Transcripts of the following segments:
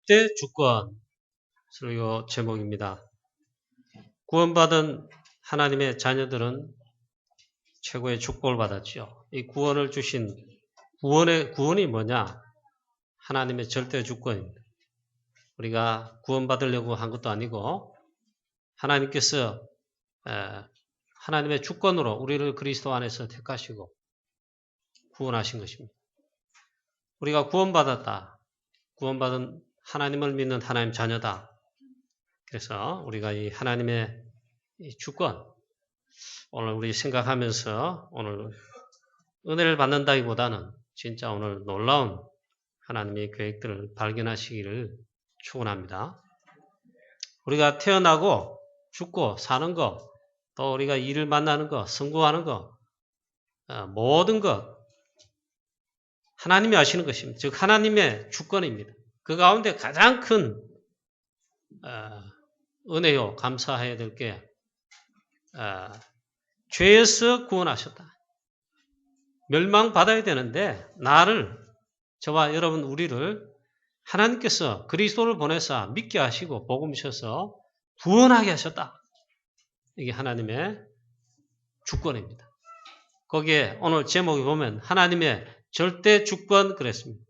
절대 주권 설교 제목입니다. 구원받은 하나님의 자녀들은 최고의 축복을 받았죠. 이 구원을 주신 구원이 뭐냐? 하나님의 절대 주권입니다. 우리가 구원받으려고 한 것도 아니고 하나님께서 하나님의 주권으로 우리를 그리스도 안에서 택하시고 구원하신 것입니다. 우리가 구원받았다. 구원받은 하나님을 믿는 하나님 자녀다. 그래서 우리가 이 하나님의 이 주권, 오늘 우리 생각하면서 오늘 은혜를 받는다기보다는 진짜 오늘 놀라운 하나님의 계획들을 발견하시기를 축원합니다. 우리가 태어나고 죽고 사는 것, 또 우리가 일을 만나는 것, 성공하는 것, 모든 것 하나님이 하시는 것입니다. 즉 하나님의 주권입니다. 그 가운데 가장 큰 은혜요, 감사해야 될 게 죄에서 구원하셨다. 멸망받아야 되는데 저와 여러분 우리를 하나님께서 그리스도를 보내사 믿게 하시고 복음 주셔서 구원하게 하셨다. 이게 하나님의 주권입니다. 거기에 오늘 제목에 보면 하나님의 절대 주권 그랬습니다.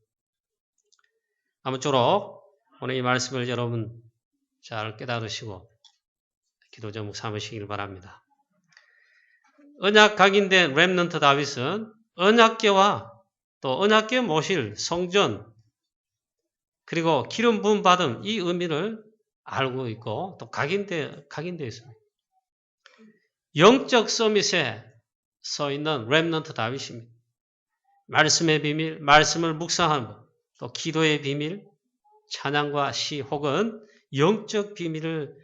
아무쪼록 오늘 이 말씀을 여러분 잘 깨달으시고 기도 제목 삼으시길 바랍니다. 언약 각인된 렘넌트 다윗은 언약궤와 또 언약궤 모실 성전 그리고 기름 부음 받음 이 의미를 알고 있고 또 각인되어 있습니다. 영적 서밋에 서 있는 렘넌트 다윗입니다. 말씀의 비밀, 말씀을 묵상하는 것, 또 기도의 비밀, 찬양과 시 혹은 영적 비밀을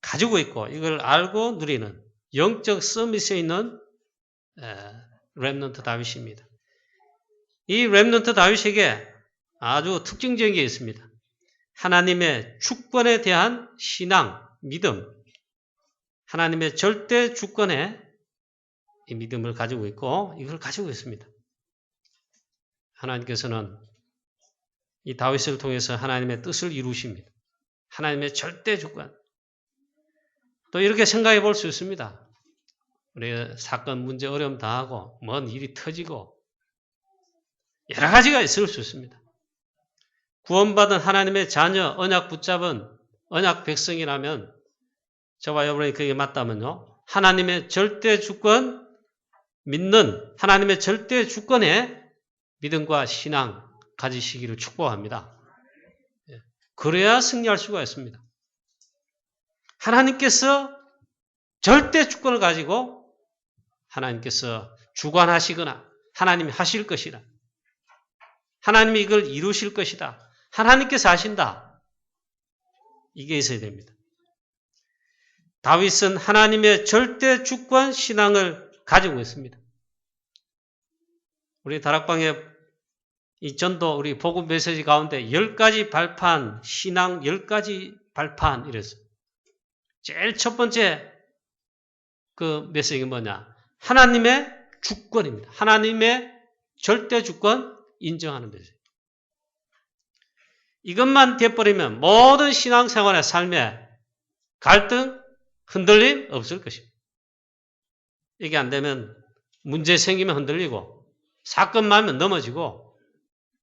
가지고 있고 이걸 알고 누리는 영적 서밋에 있는 렘넌트 다윗입니다. 이 렘넌트 다윗에게 아주 특징적인 게 있습니다. 하나님의 주권에 대한 신앙, 믿음, 하나님의 절대 주권에 이 믿음을 가지고 있고 이걸 가지고 있습니다. 하나님께서는 이 다윗을 통해서 하나님의 뜻을 이루십니다. 하나님의 절대 주권. 또 이렇게 생각해 볼 수 있습니다. 우리 사건, 문제, 어려움 당하고 먼 일이 터지고 여러 가지가 있을 수 있습니다. 구원받은 하나님의 자녀, 언약 붙잡은 언약 백성이라면 저와 여러분이 그게 맞다면요. 하나님의 절대 주권 믿는 하나님의 절대 주권에 믿음과 신앙 가지시기를 축복합니다. 그래야 승리할 수가 있습니다. 하나님께서 절대 주권을 가지고 하나님께서 주관하시거나 하나님이 하실 것이라. 하나님이 이걸 이루실 것이다. 하나님께서 하신다. 이게 있어야 됩니다. 다윗은 하나님의 절대 주권 신앙을 가지고 있습니다. 우리 다락방에 이 전도 우리 복음 메시지 가운데 10가지 발판, 신앙 10가지 발판 이랬어요. 제일 첫 번째 그 메시지가 뭐냐? 하나님의 주권입니다. 하나님의 절대 주권 인정하는 메시지. 이것만 돼버리면 모든 신앙생활의 삶에 갈등, 흔들림 없을 것입니다. 이게 안 되면 문제 생기면 흔들리고 사건 많으면 넘어지고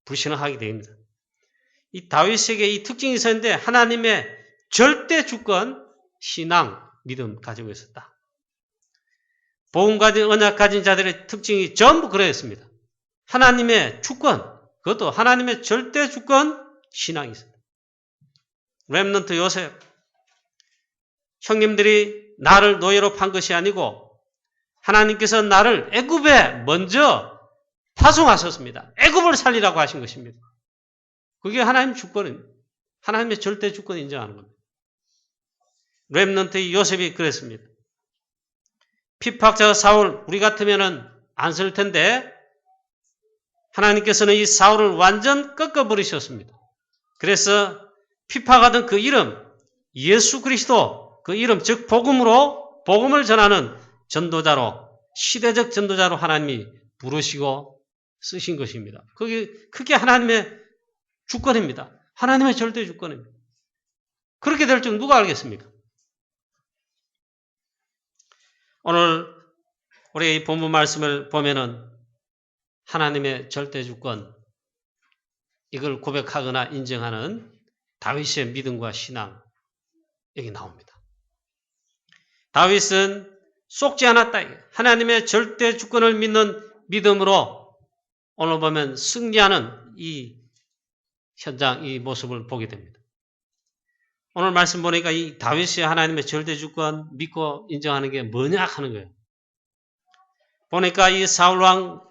불신하게 됩니다. 이 다윗에게 이 특징이 있었는데 하나님의 절대 주권, 신앙, 믿음 가지고 있었다. 복음 가진 언약 가진 자들의 특징이 전부 그러했습니다. 하나님의 주권, 그것도 하나님의 절대 주권, 신앙이 있습니다. 렘넌트 요셉, 형님들이 나를 노예로 판 것이 아니고 하나님께서 나를 애굽에 먼저 파송하셨습니다. 애굽을 살리라고 하신 것입니다. 그게 하나님 주권입니다. 하나님의 절대 주권 인정하는 겁니다. 렘넌트 요셉이 그랬습니다. 핍박자 사울 우리 같으면은 안 쓸 텐데 하나님께서는 이 사울을 완전 꺾어버리셨습니다. 그래서 핍박하던 그 이름 예수 그리스도 그 이름 즉 복음으로 복음을 전하는 전도자로 시대적 전도자로 하나님이 부르시고 쓰신 것입니다. 그게 하나님의 주권입니다. 하나님의 절대 주권입니다. 그렇게 될 줄 누가 알겠습니까? 오늘 우리 이 본문 말씀을 보면은 하나님의 절대 주권, 이걸 고백하거나 인정하는 다윗의 믿음과 신앙, 여기 나옵니다. 다윗은 속지 않았다. 하나님의 절대 주권을 믿는 믿음으로 오늘 보면 승리하는 이 현장, 이 모습을 보게 됩니다. 오늘 말씀 보니까 이 다윗이 하나님의 절대 주권 믿고 인정하는 게 뭐냐 하는 거예요. 보니까 이 사울왕,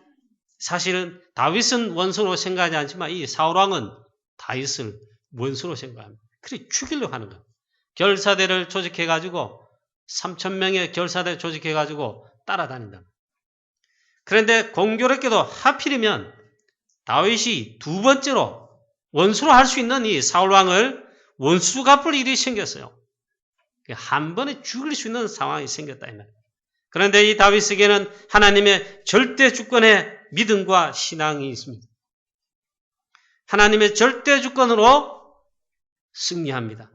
사실은 다윗은 원수로 생각하지 않지만 이 사울왕은 다윗을 원수로 생각합니다. 그래 죽이려고 하는 거예요. 결사대를 조직해가지고 3,000명의 결사대 조직해가지고 따라다닌다. 그런데 공교롭게도 하필이면 다윗이 두 번째로 원수로 할 수 있는 이 사울왕을 원수 갚을 일이 생겼어요. 한 번에 죽일 수 있는 상황이 생겼다. 그런데 이 다윗에게는 하나님의 절대 주권의 믿음과 신앙이 있습니다. 하나님의 절대 주권으로 승리합니다.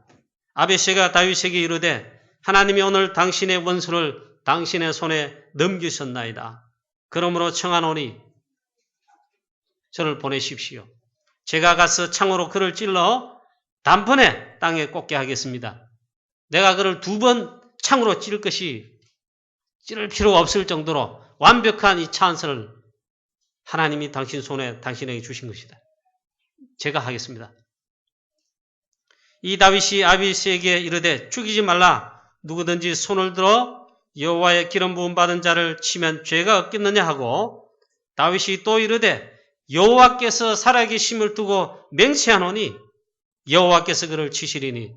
아비새가 다윗에게 이르되 하나님이 오늘 당신의 원수를 당신의 손에 넘기셨나이다. 그러므로 청하노니 저를 보내십시오. 제가 가서 창으로 그를 찔러 단번에 땅에 꽂게 하겠습니다. 내가 그를 2번 창으로 찌를 필요가 없을 정도로 완벽한 이 찬스를 하나님이 당신 손에 당신에게 주신 것이다. 제가 하겠습니다. 이 다윗이 아비새에게 이르되 죽이지 말라. 누구든지 손을 들어 여호와의 기름 부음 받은 자를 치면 죄가 없겠느냐 하고 다윗이 또 이르되 여호와께서 살아계심을 두고 맹세하노니 여호와께서 그를 치시리니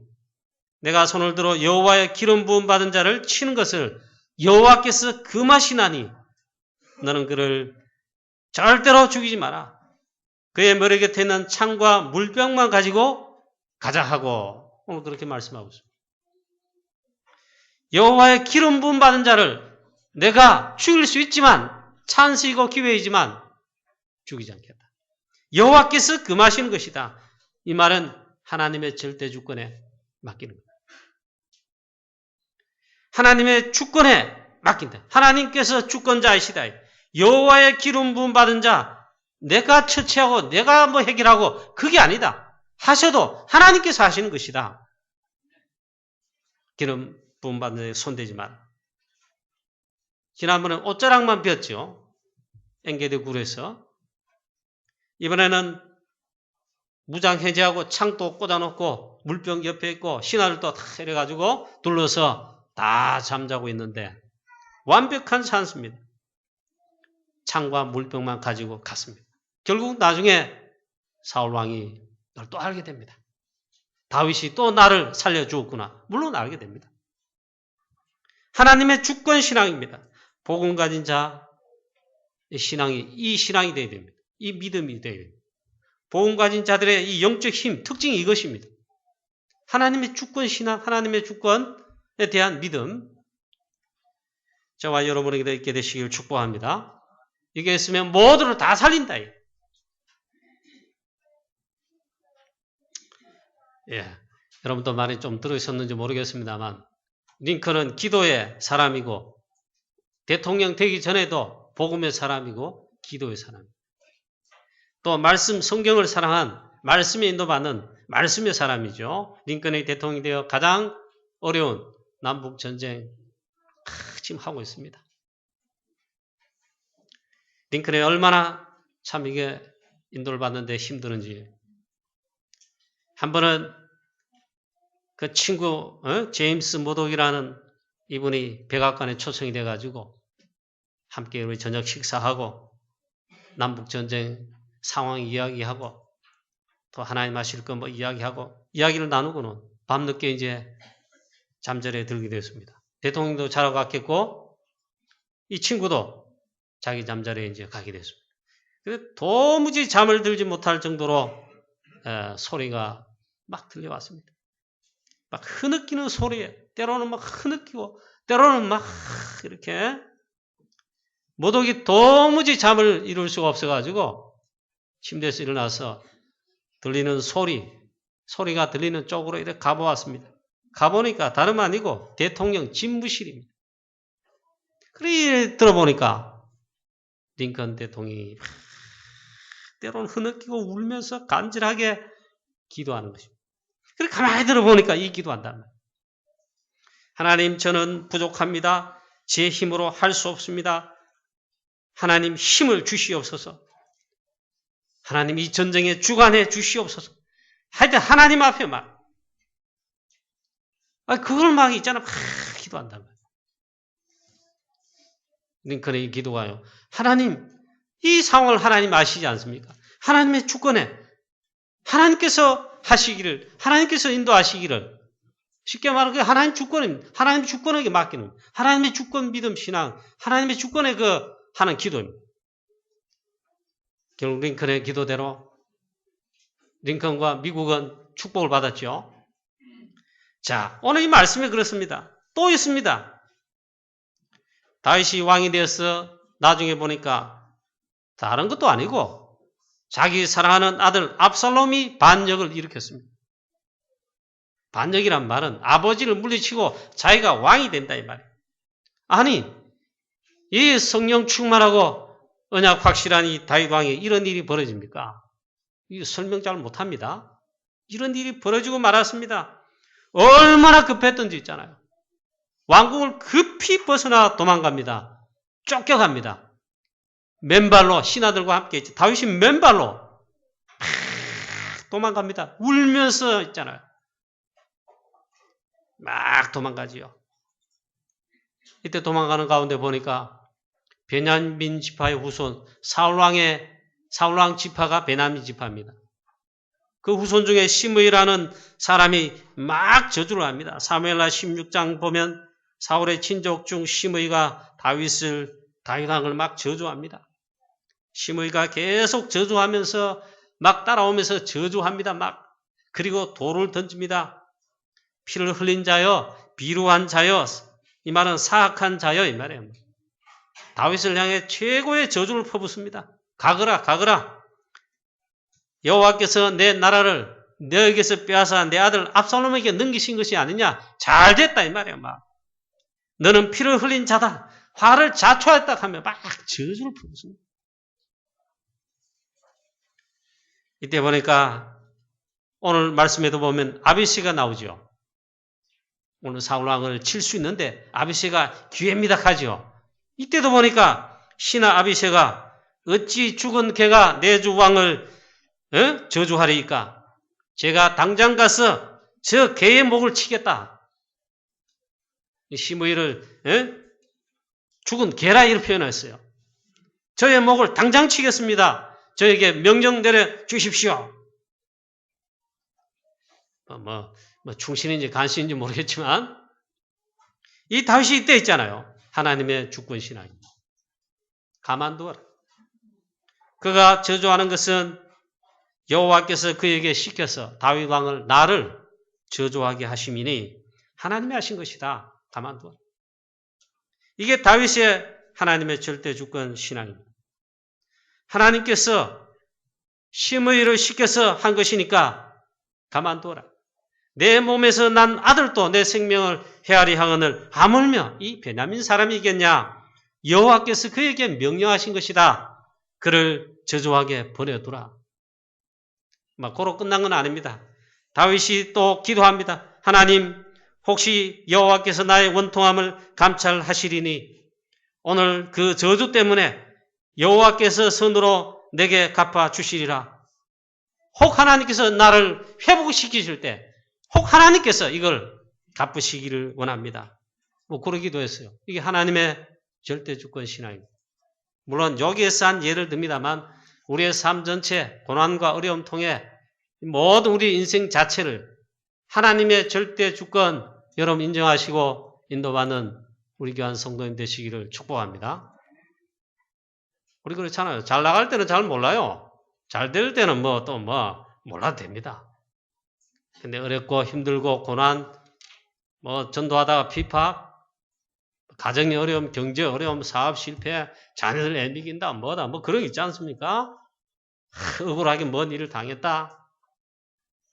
내가 손을 들어 여호와의 기름 부음 받은 자를 치는 것을 여호와께서 금하시나니 너는 그를 절대로 죽이지 마라. 그의 머리 곁에 있는 창과 물병만 가지고 가자 하고 오늘 그렇게 말씀하고 있습니다. 여호와의 기름 부음 받은 자를 내가 죽일 수 있지만 찬스이고 기회이지만 죽이지 않겠다. 여호와께서 금하시는 것이다. 이 말은 하나님의 절대 주권에 맡기는 겁니다. 하나님의 주권에 맡긴다. 하나님께서 주권자이시다. 여호와의 기름 부음 받은 자 내가 처치하고 내가 뭐 해결하고 그게 아니다. 하셔도 하나님께서 하시는 것이다. 기름 부음 받는 자에 손대지 마라. 지난번에 옷자락만 비었죠. 엔게디 굴에서. 이번에는 무장 해제하고 창도 꽂아놓고 물병 옆에 있고 신화를 또 다 해가지고 둘러서 다 잠자고 있는데 완벽한 찬스입니다. 창과 물병만 가지고 갔습니다. 결국 나중에 사울왕이 이걸 또 알게 됩니다. 다윗이 또 나를 살려주었구나. 물론 알게 됩니다. 하나님의 주권 신앙입니다. 복음 가진 자의 신앙이 이 신앙이 되어야 됩니다. 이 믿음이 되어야 됩니다. 복음 가진 자들의 이 영적 힘, 특징이 이것입니다. 하나님의 주권 신앙, 하나님의 주권에 대한 믿음. 저와 여러분에게 있게 되시길 축복합니다. 이게 있으면 모두를 다 살린다. 예, 여러분도 많이 좀 들으셨는지 모르겠습니다만 링컨은 기도의 사람이고 대통령 되기 전에도 복음의 사람이고 기도의 사람입니다. 또 말씀, 성경을 사랑한 말씀에 인도받는 말씀의 사람이죠. 링컨이 대통령이 되어 가장 어려운 남북전쟁 지금 하고 있습니다. 링컨이 얼마나 참 이게 인도를 받는데 힘드는지. 한 번은 그 친구 제임스 모독이라는 이분이 백악관에 초청이 돼가지고 함께 우리 저녁 식사하고 남북전쟁 상황 이야기하고 또 하나님 하실 거 뭐 이야기하고 이야기를 나누고는 밤늦게 이제 잠자리에 들게 되었습니다. 대통령도 자러 갔겠고 이 친구도 자기 잠자리에 이제 가게 됐습니다. 그래서 도무지 잠을 들지 못할 정도로 소리가 막 들려왔습니다. 막 흐느끼는 소리에 때로는 막 흐느끼고 때로는 막 이렇게 모독이 도무지 잠을 이룰 수가 없어가지고 침대에서 일어나서 들리는 소리 소리가 들리는 쪽으로 이렇게 가보았습니다. 가보니까 다름 아니고 대통령 집무실입니다. 그래 들어보니까 링컨 대통령이 때로는 흐느끼고 울면서 간절하게 기도하는 것입니다. 그래 가만히 들어보니까 이 기도한단 말이에요. 하나님, 저는 부족합니다. 제 힘으로 할 수 없습니다. 하나님 힘을 주시옵소서. 하나님 이 전쟁에 주관해 주시옵소서. 하여튼 하나님 앞에 막 그걸 막 있잖아. 막 기도한단 말이에요. 링컨의 기도가요. 하나님, 이 상황을 하나님 아시지 않습니까? 하나님의 주권에 하나님께서 하시기를, 하나님께서 인도하시기를, 쉽게 말하면 하나님 주권입니다. 하나님 주권에게 맡기는, 하나님의 주권 믿음 신앙, 하나님의 주권에 하는 기도입니다. 결국 링컨의 기도대로 링컨과 미국은 축복을 받았죠. 자, 오늘 이 말씀이 그렇습니다. 또 있습니다. 다윗이 왕이 되어서 나중에 보니까 다른 것도 아니고 자기 사랑하는 아들 압살롬이 반역을 일으켰습니다. 반역이란 말은 아버지를 물리치고 자기가 왕이 된다 이 말이에요. 아니, 이 성령 충만하고 언약 확실한 이 다윗 왕에 이런 일이 벌어집니까? 이거 설명 잘 못합니다. 이런 일이 벌어지고 말았습니다. 얼마나 급했던지 있잖아요. 왕궁을 급히 벗어나 도망갑니다. 쫓겨갑니다. 맨발로 신하들과 함께 있지. 다윗이 맨발로 도망갑니다. 울면서 있잖아요. 막 도망가지요. 이때 도망가는 가운데 보니까 베냐민 지파의 후손 사울왕 지파가 베냐민 지파입니다. 그 후손 중에 시므이라는 사람이 막 저주를 합니다. 사무엘하 16장 보면 사울의 친족 중 시므이가 다윗 왕을 막 저주합니다. 시므이가 계속 저주하면서 막 따라오면서 저주합니다. 막 그리고 돌을 던집니다. 피를 흘린 자여, 비루한 자여, 이 말은 사악한 자여 이 말이에요. 다윗을 향해 최고의 저주를 퍼붓습니다. 가거라, 가거라. 여호와께서 내 나라를 너에게서 빼앗아 내 아들 압살롬에게 넘기신 것이 아니냐? 잘 됐다 이 말이에요. 막 너는 피를 흘린 자다. 화를 자초했다 하며 막 저주를 퍼붓습니다. 이때 보니까 오늘 말씀에도 보면 아비새가 나오죠. 오늘 사울왕을 칠 수 있는데 아비새가 기회입니다 하죠. 이때도 보니까 신하 아비새가 어찌 죽은 개가 내 주 왕을 저주하리이까? 제가 당장 가서 저 개의 목을 치겠다. 시므이를 죽은 개라 이렇게 표현했어요. 저의 목을 당장 치겠습니다. 저에게 명령 내려 주십시오. 충신인지 간신인지 모르겠지만 이 다윗이 이때 있잖아요. 하나님의 주권 신앙입니다. 가만두어라. 그가 저주하는 것은 여호와께서 그에게 시켜서 다윗 왕을 나를 저주하게 하심이니 하나님이 하신 것이다. 가만두어라. 이게 다윗의 하나님의 절대 주권 신앙입니다. 하나님께서 시므이를 시켜서 한 것이니까 가만두어라. 내 몸에서 난 아들도 내 생명을 헤아리 하거늘 하물며 이 베냐민 사람이겠냐? 여호와께서 그에게 명령하신 것이다. 그를 저주하게 버려두라. 막 고로 끝난 건 아닙니다. 다윗이 또 기도합니다. 하나님, 혹시 여호와께서 나의 원통함을 감찰하시리니 오늘 그 저주 때문에 여호와께서 선으로 내게 갚아 주시리라. 혹 하나님께서 나를 회복시키실 때 혹 하나님께서 이걸 갚으시기를 원합니다. 그러기도 했어요. 이게 하나님의 절대 주권 신앙입니다. 물론 여기에서 한 예를 듭니다만 우리의 삶 전체 고난과 어려움 통해 모든 우리 인생 자체를 하나님의 절대 주권 여러분 인정하시고 인도받는 우리 교한 성도님 되시기를 축복합니다. 우리 그렇잖아요. 잘 나갈 때는 잘 몰라요. 잘 될 때는 몰라도 됩니다. 근데 어렵고 힘들고 고난, 전도하다가 피파, 가정의 어려움, 경제 어려움, 사업 실패, 자녀들 애미긴다, 그런 거 있지 않습니까? 억울하게 뭔 일을 당했다.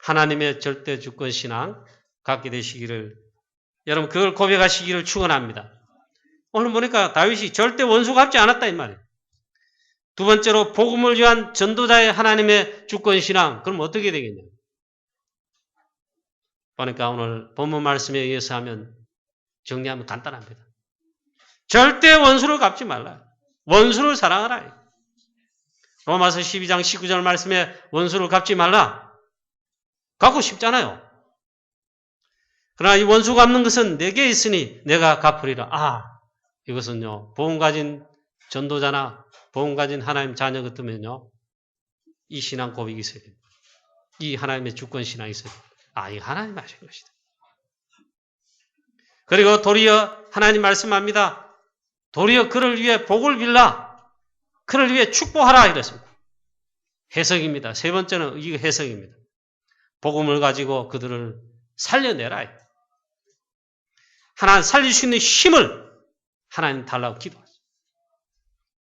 하나님의 절대 주권 신앙 갖게 되시기를, 여러분 그걸 고백하시기를 축원합니다. 오늘 보니까 다윗이 절대 원수 갚지 않았다 이 말이에요. 두 번째로 복음을 위한 전도자의 하나님의 주권 신앙. 그럼 어떻게 되겠냐? 보니까 오늘 본문 말씀에 의해서 하면 정리하면 간단합니다. 절대 원수를 갚지 말라. 원수를 사랑하라. 로마서 12장 19절 말씀에 원수를 갚지 말라. 갚고 싶잖아요. 그러나 이 원수 갚는 것은 내게 있으니 내가 갚으리라. 이것은요, 복음 가진 전도자나 복음 가진 하나님 자녀 같으면요, 이 신앙 고백이 있어야 됩니다. 이 하나님의 주권 신앙이 있어야 됩니다. 이 하나님 하신 것이다. 그리고 도리어 하나님 말씀합니다. 도리어 그를 위해 복을 빌라. 그를 위해 축복하라 이랬습니다. 해석입니다. 세 번째는 이거 해석입니다. 복음을 가지고 그들을 살려내라. 하나님 살릴 수 있는 힘을 하나님 달라고 기도하죠.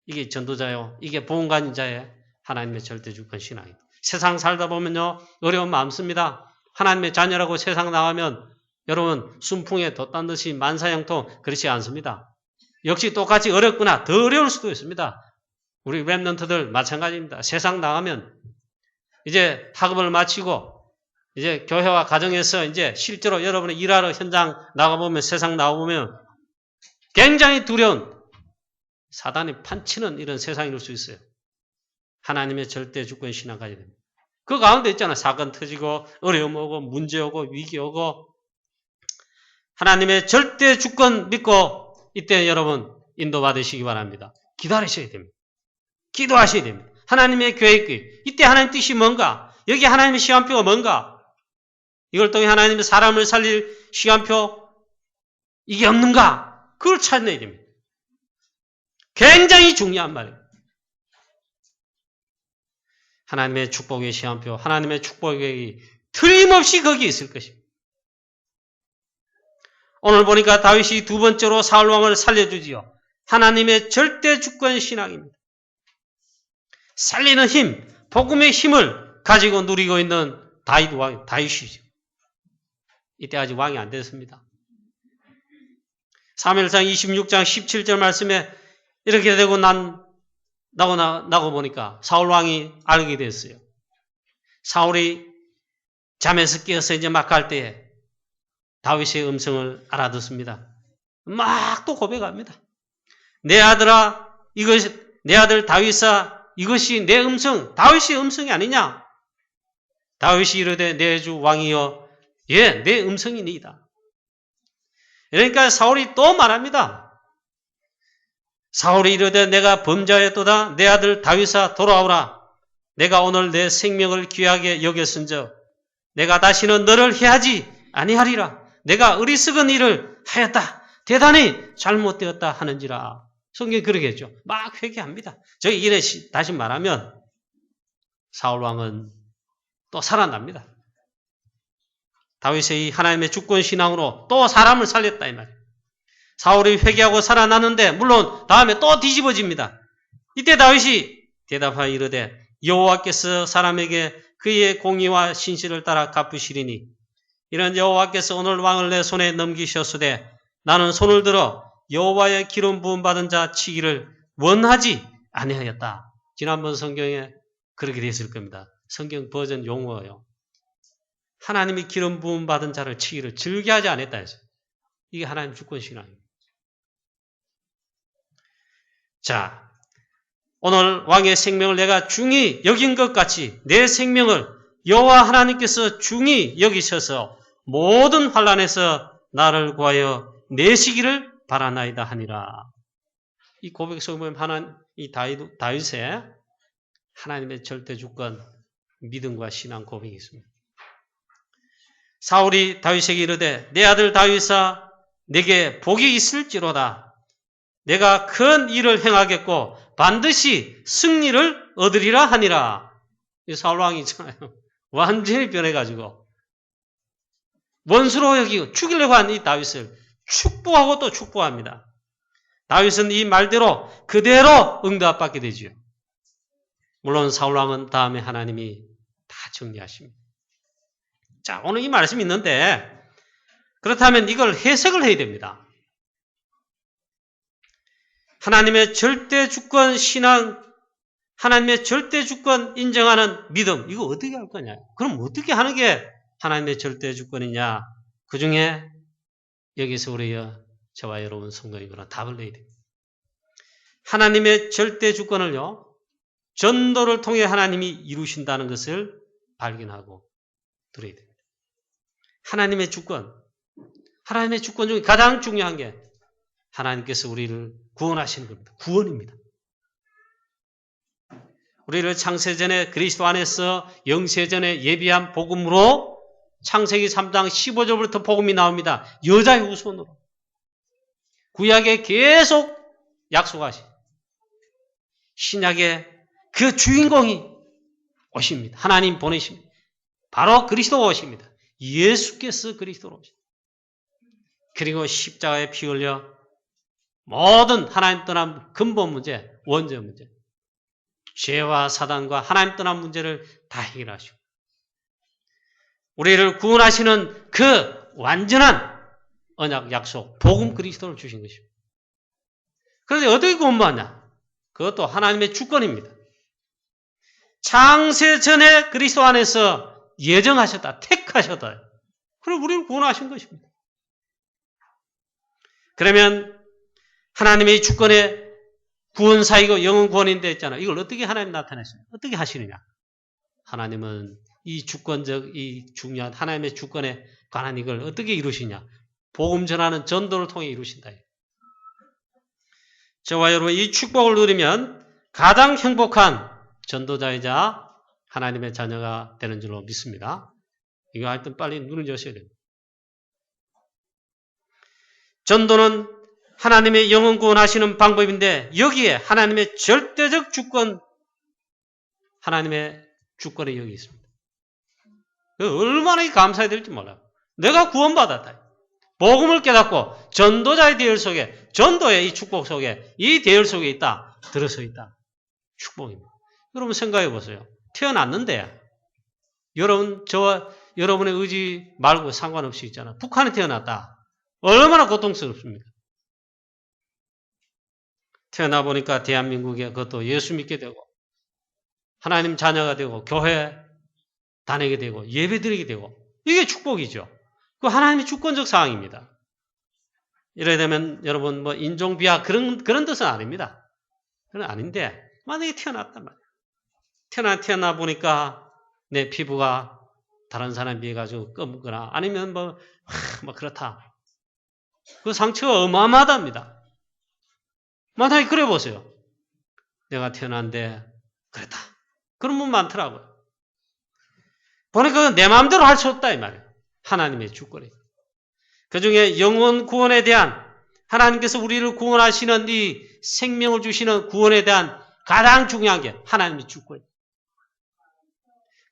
이게 전도자요. 이게 복음 가진 자의 하나님의 절대 주권 신앙입니다. 세상 살다 보면요, 어려운 마음 씁니다. 하나님의 자녀라고 세상 나가면 여러분 순풍에 돛단 듯이 만사형통 그렇지 않습니다. 역시 똑같이 어렵거나 더 어려울 수도 있습니다. 우리 랩런트들 마찬가지입니다. 세상 나가면 이제 학업을 마치고 이제 교회와 가정에서 이제 실제로 여러분이 일하러 현장 나가보면, 세상 나가보면 굉장히 두려운, 사단이 판치는 이런 세상일 수 있어요. 하나님의 절대 주권 신앙 가져야 됩니다. 그 가운데 있잖아요. 사건 터지고 어려움 오고 문제 오고 위기 오고. 하나님의 절대 주권 믿고 이때 여러분 인도받으시기 바랍니다. 기다리셔야 됩니다. 기도하셔야 됩니다. 하나님의 계획이, 이때 하나님 뜻이 뭔가, 여기 하나님의 시간표가 뭔가, 이걸 통해 하나님의 사람을 살릴 시간표, 이게 없는가? 그걸 찾아내야 됩니다. 굉장히 중요한 말이에요. 하나님의 축복의 시간표, 하나님의 축복의 계획이 틀림없이 거기에 있을 것입니다. 오늘 보니까 다윗이 두 번째로 사울왕을 살려주지요. 하나님의 절대 주권 신앙입니다. 살리는 힘, 복음의 힘을 가지고 누리고 있는 다윗이죠. 이때 아직 왕이 안 됐습니다. 사무엘상 26장 17절 말씀에 이렇게 되고 나고 보니까 사울 왕이 알게 됐어요. 사울이 잠에서 깨어서 이제 막 갈 때에 다윗의 음성을 알아듣습니다. 막 또 고백합니다. 내 아들아, 내 아들 다윗아, 이것이 내 음성, 다윗의 음성이 아니냐? 다윗이 이르되 내 주 왕이여, 예, 내 음성이니이다. 그러니까 사울이 또 말합니다. 사울이 이르되 내가 범죄하였도다. 내 아들 다윗아 돌아오라. 내가 오늘 내 생명을 귀하게 여겼은즉 내가 다시는 너를 해하지 아니하리라. 내가 어리석은 일을 하였다. 대단히 잘못되었다 하는지라. 성경이 그렇게 했죠. 막 회개합니다. 저희 이래 다시 말하면 사울왕은 또 살아납니다. 다윗의 이 하나님의 주권 신앙으로 또 사람을 살렸다 이 말이에요. 사울이 회개하고 살아났는데 물론 다음에 또 뒤집어집니다. 이때 다윗이 대답하여 이르되 여호와께서 사람에게 그의 공의와 신실을 따라 갚으시리니 이런 여호와께서 오늘 왕을 내 손에 넘기셨으되 나는 손을 들어 여호와의 기름 부음 받은 자 치기를 원하지 아니하였다. 지난번 성경에 그렇게 되어 있을 겁니다. 성경 버전 용어예요. 하나님이 기름 부음 받은 자를 치기를 즐겨하지 않았다 해서 이게 하나님 주권 신앙입니다. 자, 오늘 왕의 생명을 내가 중히 여긴 것 같이 내 생명을 여호와 하나님께서 중히 여기셔서 모든 환난에서 나를 구하여 내시기를 바라나이다 하니라. 이 고백 속에 보면 이 다윗의 하나님의 절대 주권, 믿음과 신앙 고백이 있습니다. 사울이 다윗에게 이르되 내 아들 다윗아 내게 복이 있을지로다. 내가 큰 일을 행하겠고 반드시 승리를 얻으리라 하니라. 이 사울왕이 있잖아요. 완전히 변해가지고 원수로 여기고 죽이려고 한 이 다윗을 축복하고 또 축복합니다. 다윗은 이 말대로 그대로 응답받게 되지요. 물론 사울왕은 다음에 하나님이 다 정리하십니다. 자, 오늘 이 말씀이 있는데 그렇다면 이걸 해석을 해야 됩니다. 하나님의 절대 주권 신앙, 하나님의 절대 주권 인정하는 믿음, 이거 어떻게 할 거냐? 그럼 어떻게 하는 게 하나님의 절대 주권이냐? 그 중에 여기서 우리 저와 여러분 성도님들은 답을 내야 됩니다. 하나님의 절대 주권을요, 전도를 통해 하나님이 이루신다는 것을 발견하고 들어야 됩니다. 하나님의 주권 중에 가장 중요한 게 하나님께서 우리를 구원하시는 겁니다. 구원입니다. 우리를 창세전에 그리스도 안에서 영세전에 예비한 복음으로 창세기 3장 15절부터 복음이 나옵니다. 여자의 후손으로. 구약에 계속 약속하신 신약에 그 주인공이 오십니다. 하나님 보내십니다. 바로 그리스도가 오십니다. 예수께서 그리스도로 오십니다. 그리고 십자가에 피 흘려 모든 하나님 떠난 근본 문제, 원죄 문제, 죄와 사단과 하나님 떠난 문제를 다 해결하시고 우리를 구원하시는 그 완전한 언약 약속, 복음 그리스도를 주신 것입니다. 그런데 어떻게 구원받냐? 그것도 하나님의 주권입니다. 창세 전에 그리스도 안에서 예정하셨다, 택하셨다. 그럼 우리를 구원하신 것입니다. 그러면 하나님의 주권에 구원사이고 영원 구원인데 있잖아요. 이걸 어떻게 하나님 나타내시냐? 어떻게 하시느냐? 하나님은 이 주권적, 이 중요한 하나님의 주권에 관한 이걸 어떻게 이루시냐? 복음 전하는 전도를 통해 이루신다. 저와 여러분 이 축복을 누리면 가장 행복한 전도자이자 하나님의 자녀가 되는 줄로 믿습니다. 이거 하여튼 빨리 눈을 여셔야 됩니다. 전도는 하나님의 영혼 구원하시는 방법인데 여기에 하나님의 절대적 주권, 하나님의 주권이 여기 있습니다. 얼마나 감사해야 될지 몰라요. 내가 구원받았다. 복음을 깨닫고 전도자의 대열 속에, 전도의 이 축복 속에, 이 대열 속에 있다. 들어서 있다. 축복입니다. 여러분 생각해 보세요. 태어났는데 여러분, 저와 여러분의 의지 말고 상관없이 있잖아. 북한에 태어났다. 얼마나 고통스럽습니까? 태어나 보니까 대한민국에 그것도 예수 믿게 되고 하나님 자녀가 되고 교회 다니게 되고 예배 드리게 되고 이게 축복이죠. 그 하나님의 주권적 사항입니다. 이래 되면 여러분 뭐 인종비하 그런 뜻은 아닙니다. 그건 아닌데 만약에 태어났단 말이에요. 태어나 보니까 내 피부가 다른 사람에 비해 가지고 검거나 아니면 뭐 그렇다. 그 상처가 어마어마하답니다. 만약에 그래 보세요. 내가 태어났는데 그랬다. 그런 분 많더라고요. 보니까 내 마음대로 할 수 없다 이 말이에요. 하나님의 주권이. 그 중에 영혼 구원에 대한 하나님께서 우리를 구원하시는 이 생명을 주시는 구원에 대한 가장 중요한 게 하나님의 주권이에요.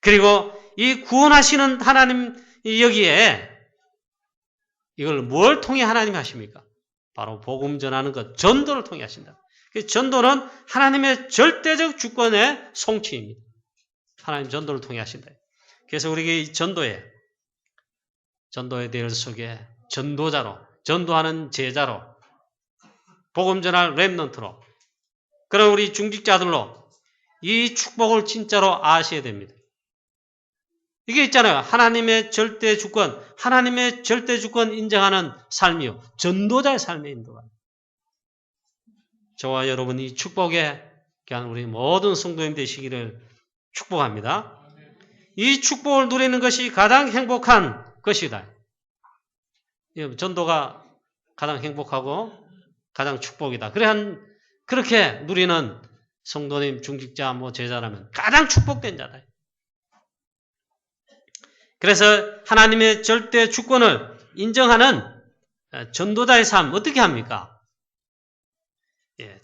그리고 이 구원하시는 하나님 여기에 이걸 뭘 통해 하나님이 하십니까? 바로 복음 전하는 것, 전도를 통해 하신다. 전도는 하나님의 절대적 주권의 성취입니다. 하나님 전도를 통해 하신다. 그래서 우리에게 이 전도의 대열 속에 전도자로, 전도하는 제자로, 복음 전할 렘넌트로, 그런 우리 중직자들로 이 축복을 진짜로 아셔야 됩니다. 이게 있잖아요. 하나님의 절대 주권 인정하는 삶이요. 전도자의 삶의 인도가. 저와 여러분이 이 축복에 그냥 우리 모든 성도님 되시기를 축복합니다. 이 축복을 누리는 것이 가장 행복한 것이다. 전도가 가장 행복하고 가장 축복이다. 그렇게 누리는 성도님, 중직자, 제자라면 가장 축복된 자다. 그래서 하나님의 절대 주권을 인정하는 전도자의 삶 어떻게 합니까?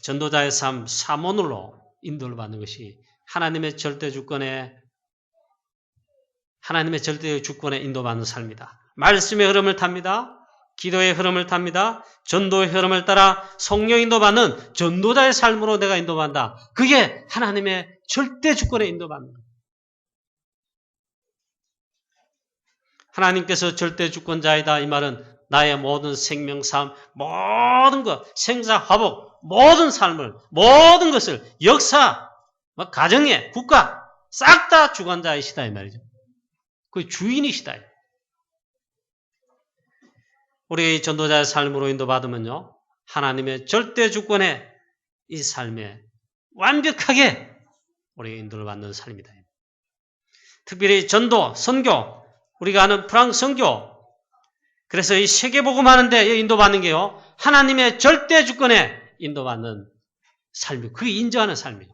전도자의 삶 사모늘로 인도를 받는 것이 하나님의 절대 주권에 인도받는 삶이다. 말씀의 흐름을 탑니다. 기도의 흐름을 탑니다. 전도의 흐름을 따라 성령 인도받는 전도자의 삶으로 내가 인도받는다. 그게 하나님의 절대 주권에 인도받는 거예요. 하나님께서 절대 주권자이다. 이 말은 나의 모든 생명, 삶, 모든 것, 생사, 화복, 모든 삶을, 모든 것을, 역사, 가정에, 국가, 싹 다 주관자이시다. 이 말이죠. 그 주인이시다. 우리 전도자의 삶으로 인도받으면요, 하나님의 절대 주권의 이 삶에 완벽하게 우리가 인도를 받는 삶이다. 특별히 전도, 선교, 우리가 아는 프랑스 선교, 그래서 이 세계복음 하는데 인도받는 게요, 하나님의 절대 주권에 인도받는 삶이고, 그게 인정하는 삶이에요.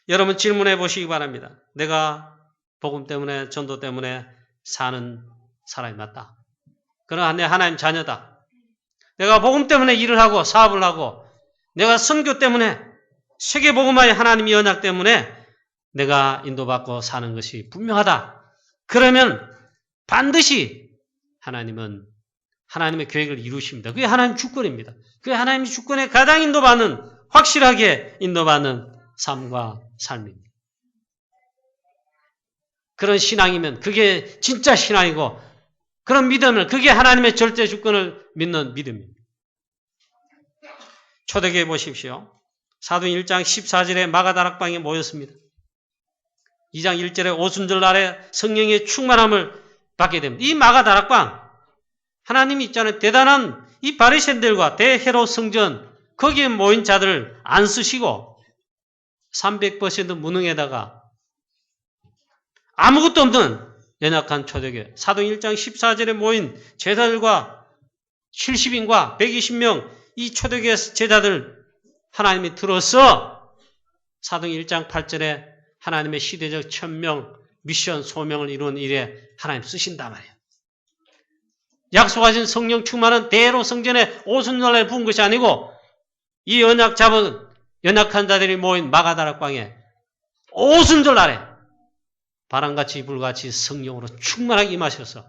여러분 질문해 보시기 바랍니다. 내가 복음 때문에, 전도 때문에 사는 사람이 맞다. 그러나 내 하나님 자녀다. 내가 복음 때문에 일을 하고 사업을 하고, 내가 선교 때문에, 세계복음화의 하나님의 언약 때문에 내가 인도받고 사는 것이 분명하다. 그러면 반드시 하나님은 하나님의 계획을 이루십니다. 그게 하나님 주권입니다. 그게 하나님 주권에 가장 인도받는, 확실하게 인도받는 삶과 삶입니다. 그런 신앙이면 그게 진짜 신앙이고, 그런 믿음을, 그게 하나님의 절대 주권을 믿는 믿음입니다. 초대교회 보십시오. 사도행 1장 14절에 마가다락방에 모였습니다. 2장 1절에 오순절 날에 성령의 충만함을 받게 됩니다. 이 마가다락방, 하나님이 있잖아요. 대단한 이 바리새인들과 대헤롯 성전, 거기에 모인 자들을 안 쓰시고 300% 무능에다가 아무것도 없는 연약한 초대교회, 사도행 1장 14절에 모인 제자들과 70인과 120명 이 초대교회 제자들 하나님이 들어서 사도행 1장 8절에 하나님의 시대적 천명, 미션, 소명을 이룬 일에 하나님 쓰신단 말이에요. 약속하신 성령 충만은 대로 성전에 오순절에 부은 것이 아니고 이 언약 잡은 연약한 자들이 모인 마가다락방에 오순절 날에 바람같이 불같이 성령으로 충만하게 임하셔서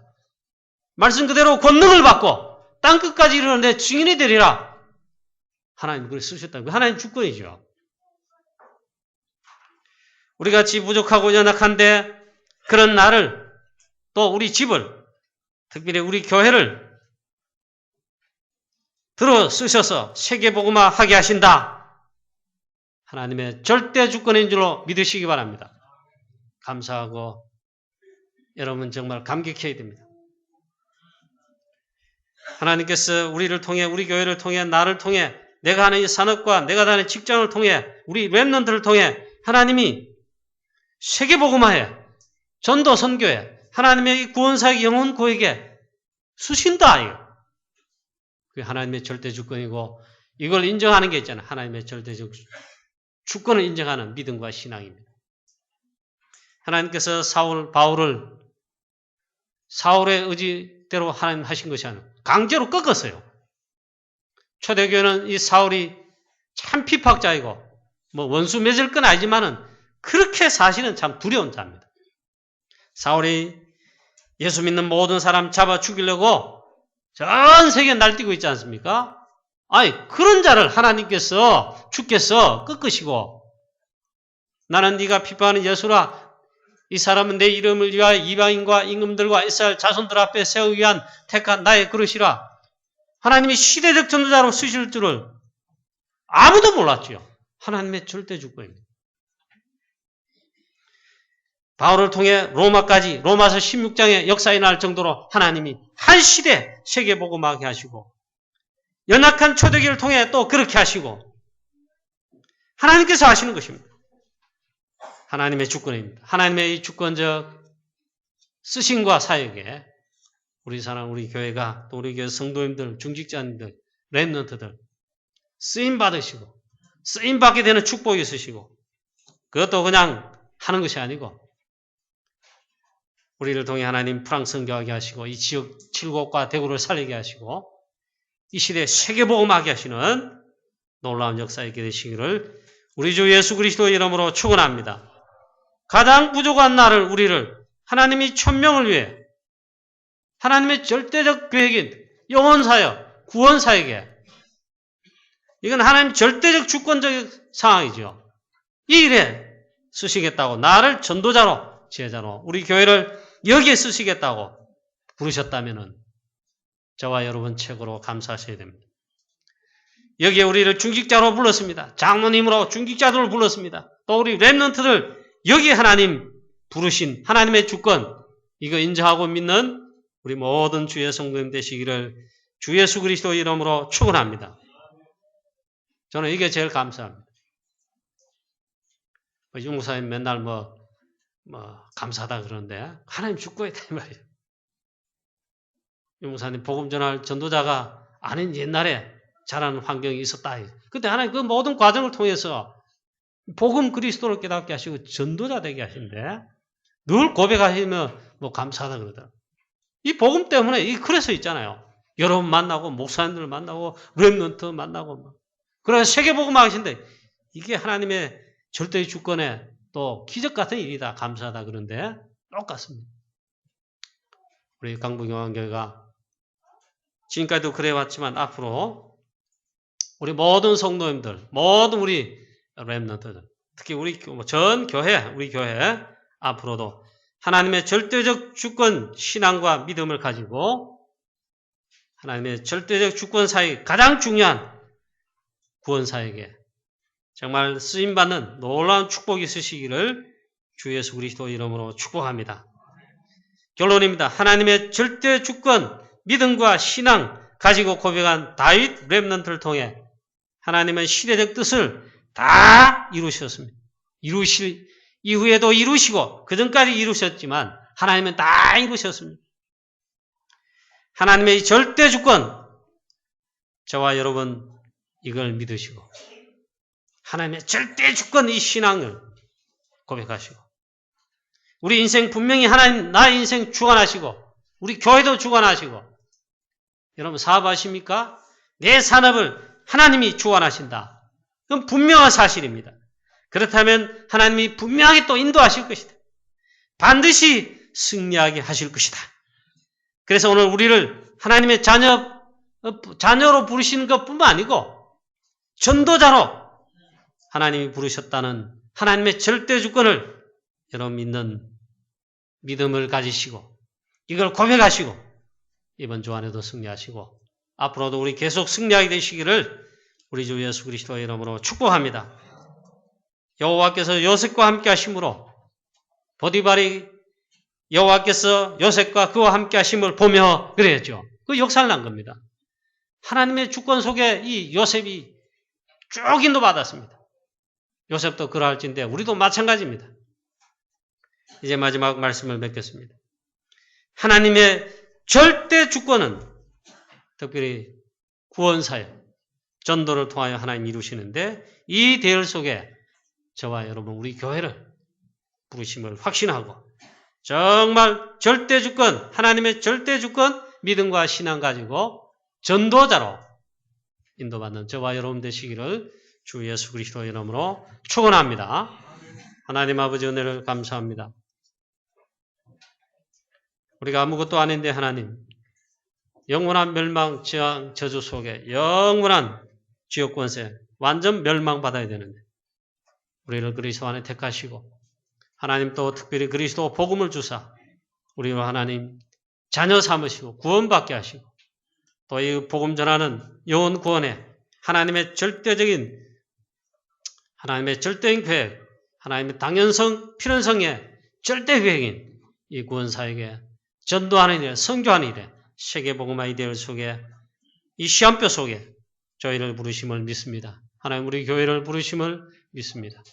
말씀 그대로 권능을 받고 땅끝까지 이르는 내 증인이 되리라. 하나님 그걸 쓰셨다는 거예요. 하나님 주권이죠. 우리같이 부족하고 연약한데 그런 나를, 또 우리 집을, 특별히 우리 교회를 들어 쓰셔서 세계복음화 하게 하신다. 하나님의 절대 주권인 줄로 믿으시기 바랍니다. 감사하고 여러분 정말 감격해야 됩니다. 하나님께서 우리를 통해, 우리 교회를 통해, 나를 통해, 내가 하는 이 산업과 내가 다니는 직장을 통해, 우리 렘넌트를 통해 하나님이 세계복음화에, 전도 선교에, 하나님의 이 구원사의 영혼 구에게 쓰신다. 그게 하나님의 절대 주권이고, 이걸 인정하는 게 있잖아요. 하나님의 절대적 주권을 인정하는 믿음과 신앙입니다. 하나님께서 바울을 사울의 의지대로 하나님 하신 것이 아니라 강제로 꺾었어요. 초대교회는 이 사울이 참 핍박자이고 원수 맺을 건 아니지만은 그렇게 사실은 참 두려운 자입니다. 사울이 예수 믿는 모든 사람 잡아 죽이려고 전 세계에 날뛰고 있지 않습니까? 아니 그런 자를 하나님께서 주께서 꺾으시고, 나는 네가 핍박하는 예수라, 이 사람은 내 이름을 위하여 이방인과 임금들과 이스라엘 자손들 앞에 세우기 위한 택한 나의 그릇이라. 하나님이 시대적 전도자로 쓰실 줄을 아무도 몰랐죠. 하나님의 절대 주권입니다. 바울을 통해 로마까지, 로마서 16장의 역사에 날 정도로 하나님이 한 시대 세계복음하게 하시고, 연약한 초대교회를 통해 또 그렇게 하시고, 하나님께서 하시는 것입니다. 하나님의 주권입니다. 하나님의 이 주권적 쓰심과 사역에 우리 사람, 우리 교회가, 또 우리 교회 성도님들, 중직자님들, 렘넌트들 쓰임 받으시고, 쓰임 받게 되는 축복이 있으시고, 그것도 그냥 하는 것이 아니고, 우리를 통해 하나님 프랑스 선교하게 하시고, 이 지역 칠곡과 대구를 살리게 하시고, 이 시대에 세계복음하게 하시는 놀라운 역사 있게 되시기를 우리 주 예수 그리스도의 이름으로 축원합니다. 가장 부족한 나를, 우리를 하나님이 천명을 위해 하나님의 절대적 계획인 영혼사역, 구원사역에, 이건 하나님 절대적 주권적 상황이죠. 이 일에 쓰시겠다고 나를 전도자로 지혜자로 우리 교회를 여기에 쓰시겠다고 부르셨다면은 저와 여러분 최고로 감사하셔야 됩니다. 여기에 우리를 중직자로 불렀습니다. 장로님으로 중직자들을 불렀습니다. 또 우리 렘넌트들 여기에 하나님 부르신 하나님의 주권 이거 인정하고 믿는 우리 모든 주의 성도님 되시기를 주 예수 그리스도 이름으로 축원합니다. 저는 이게 제일 감사합니다. 유 목사님 맨날 감사하다 그러는데 하나님 주권이 있다 이 말이에요. 유 목사님 복음 전할 전도자가 아닌 옛날에 자라는 환경이 있었다. 근데 하나님 그 모든 과정을 통해서 복음 그리스도를 깨닫게 하시고 전도자 되게 하신데 늘 고백하시며 감사하다 그러더라고요. 이 복음 때문에 그래서 있잖아요. 여러분 만나고 목사님들 만나고 렘넌트 만나고 그래서 세계복음 하신데 이게 하나님의 절대의 주권에 또 기적 같은 일이다. 감사하다 그런데 똑같습니다. 우리 강북영안교회가 지금까지도 그래왔지만 앞으로 우리 모든 성도님들, 모든 우리 렘넌트들, 특히 우리 전 교회, 우리 교회 앞으로도 하나님의 절대적 주권 신앙과 믿음을 가지고 하나님의 절대적 주권 사역 가장 중요한 구원사에게 정말 쓰임받는 놀라운 축복이 있으시기를 주 예수 그리스도 이름으로 축복합니다. 결론입니다. 하나님의 절대 주권, 믿음과 신앙 가지고 고백한 다윗 렘넌트를 통해 하나님의 시대적 뜻을 다 이루셨습니다. 이루실 이후에도 이루시고 그전까지 이루셨지만 하나님은 다 이루셨습니다. 하나님의 절대 주권, 저와 여러분 이걸 믿으시고 하나님의 절대 주권 이 신앙을 고백하시고 우리 인생 분명히 하나님 나의 인생 주관하시고 우리 교회도 주관하시고 여러분 사업하십니까? 내 산업을 하나님이 주관하신다. 그건 분명한 사실입니다. 그렇다면 하나님이 분명히 또 인도하실 것이다. 반드시 승리하게 하실 것이다. 그래서 오늘 우리를 하나님의 자녀로 부르시는 것뿐만 아니고 전도자로 하나님이 부르셨다는 하나님의 절대 주권을 여러분 믿는 믿음을 가지시고 이걸 고백하시고 이번 주 안에도 승리하시고 앞으로도 우리 계속 승리하게 되시기를 우리 주 예수 그리스도의 이름으로 축복합니다. 여호와께서 요셉과 함께 하심으로 보디발이 여호와께서 요셉과 그와 함께 하심을 보며 그랬죠. 그 역사를 난 겁니다. 하나님의 주권 속에 이 요셉이 쭉 인도받았습니다. 요셉도 그러할진데 우리도 마찬가지입니다. 이제 마지막 말씀을 맺겠습니다. 하나님의 절대 주권은 특별히 구원사역, 전도를 통하여 하나님 이루시는데 이 대열 속에 저와 여러분 우리 교회를 부르심을 확신하고 정말 절대 주권, 하나님의 절대 주권, 믿음과 신앙 가지고 전도자로 인도받는 저와 여러분 되시기를 주 예수 그리스도 이름으로 축원합니다. 하나님 아버지 은혜를 감사합니다. 우리가 아무것도 아닌데 하나님 영원한 멸망, 재앙, 저주 속에 영원한 지옥 권세 완전 멸망받아야 되는데 우리를 그리스도 안에 택하시고 하나님 또 특별히 그리스도 복음을 주사 우리로 하나님 자녀 삼으시고 구원받게 하시고 또 이 복음 전하는 영혼 구원에 하나님의 절대적인 계획, 하나님의 당연성, 필연성의 절대 계획인 이 구원사에게 전도하는 일, 선교하는 일에 세계복음화 이데얼 속에 이 시험표 속에 저희를 부르심을 믿습니다. 하나님 우리 교회를 부르심을 믿습니다.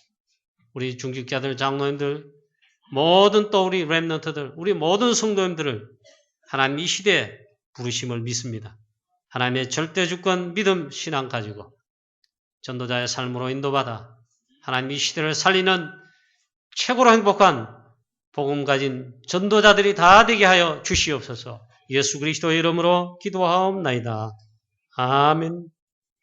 우리 중직자들, 장로님들, 모든 또 우리 렘넌트들, 우리 모든 성도님들을 하나님 이 시대에 부르심을 믿습니다. 하나님의 절대주권 믿음 신앙 가지고 전도자의 삶으로 인도받아 하나님 이 시대를 살리는 최고로 행복한 복음 가진 전도자들이 다 되게 하여 주시옵소서. 예수 그리스도의 이름으로 기도하옵나이다. 아멘.